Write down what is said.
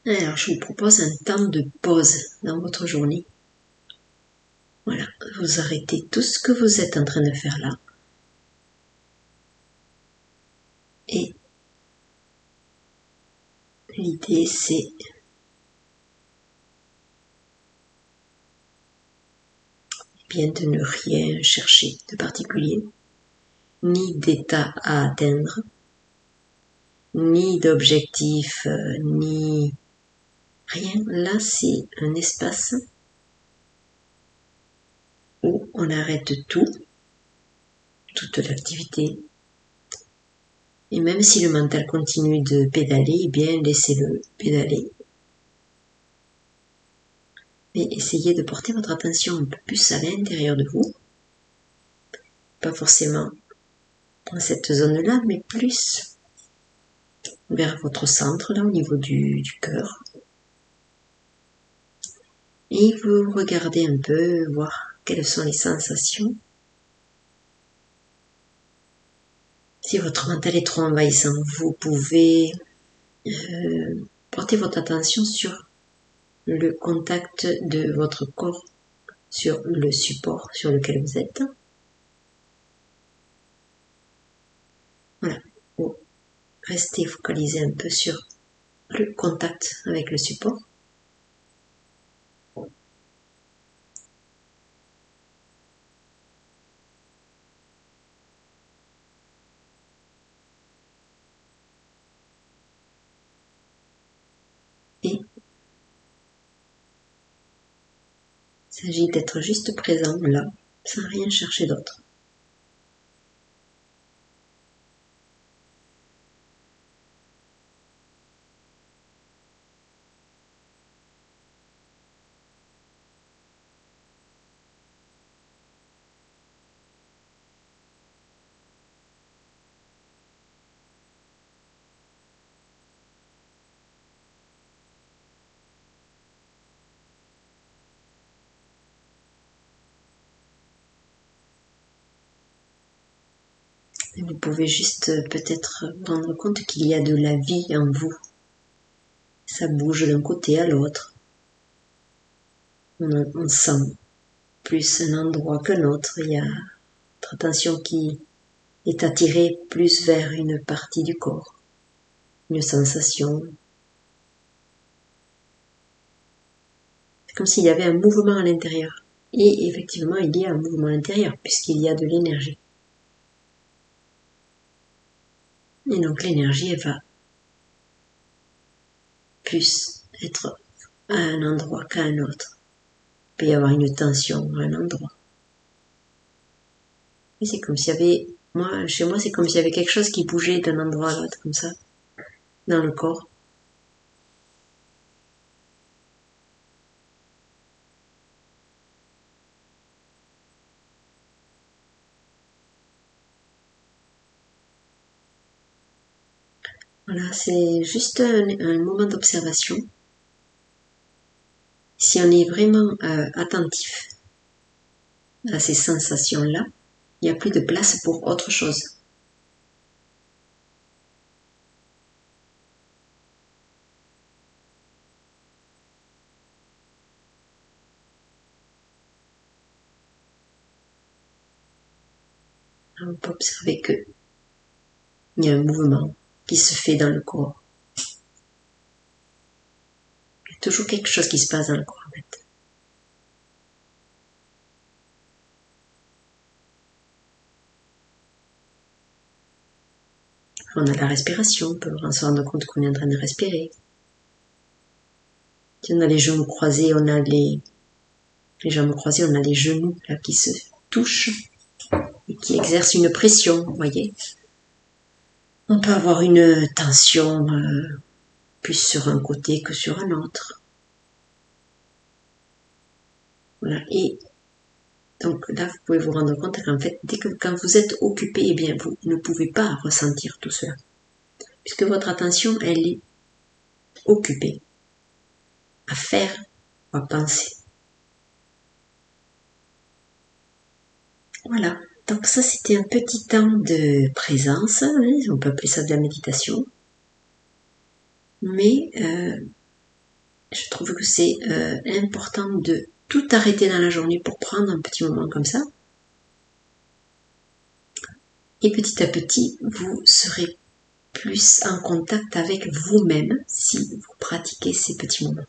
Alors, je vous propose un temps de pause dans votre journée. Voilà, vous arrêtez tout ce que vous êtes en train de faire là. Et l'idée, c'est bien de ne rien chercher de particulier, ni d'état à atteindre, ni d'objectif, ni rien. Là, c'est un espace où on arrête tout, toute l'activité. Et même si le mental continue de pédaler, eh bien, laissez-le pédaler. Mais essayez de porter votre attention un peu plus à l'intérieur de vous. Pas forcément dans cette zone-là, mais plus vers votre centre, là, au niveau du cœur. Et vous regardez un peu, voir quelles sont les sensations. Si votre mental est trop envahissant, vous pouvez porter votre attention sur le contact de votre corps sur le support sur lequel vous êtes. Voilà, vous restez focalisé un peu sur le contact avec le support. Et il s'agit d'être juste présent là, sans rien chercher d'autre. Et vous pouvez juste peut-être rendre compte qu'il y a de la vie en vous. Ça bouge d'un côté à l'autre. On sent plus un endroit qu'un autre. Il y a votre attention qui est attirée plus vers une partie du corps, une sensation. C'est comme s'il y avait un mouvement à l'intérieur. Et effectivement, il y a un mouvement à l'intérieur, puisqu'il y a de l'énergie. Et donc l'énergie, elle va plus être à un endroit qu'à un autre. Il peut y avoir une tension à un endroit. Et c'est comme s'il y avait, chez moi, c'est comme s'il y avait quelque chose qui bougeait d'un endroit à l'autre, comme ça, dans le corps. Voilà, c'est juste un moment d'observation. Si on est vraiment attentif à ces sensations-là, il n'y a plus de place pour autre chose. On peut observer qu'il y a un mouvement qui se fait dans le corps. Il y a toujours quelque chose qui se passe dans le corps, en fait. On a la respiration, on peut se rendre compte qu'on est en train de respirer. Si on a les genoux croisés, on a les jambes croisées, on a les genoux là qui se touchent et qui exercent une pression, vous voyez. On peut avoir une tension plus sur un côté que sur un autre. Voilà. Et donc là, vous pouvez vous rendre compte qu'en fait, quand vous êtes occupé, eh bien, vous ne pouvez pas ressentir tout cela. Puisque votre attention, elle est occupée à faire ou à penser. Voilà. Donc ça, c'était un petit temps de présence. On peut appeler ça de la méditation. Mais Je trouve que c'est important de tout arrêter dans la journée pour prendre un petit moment comme ça. Et petit à petit, vous serez plus en contact avec vous-même si vous pratiquez ces petits moments.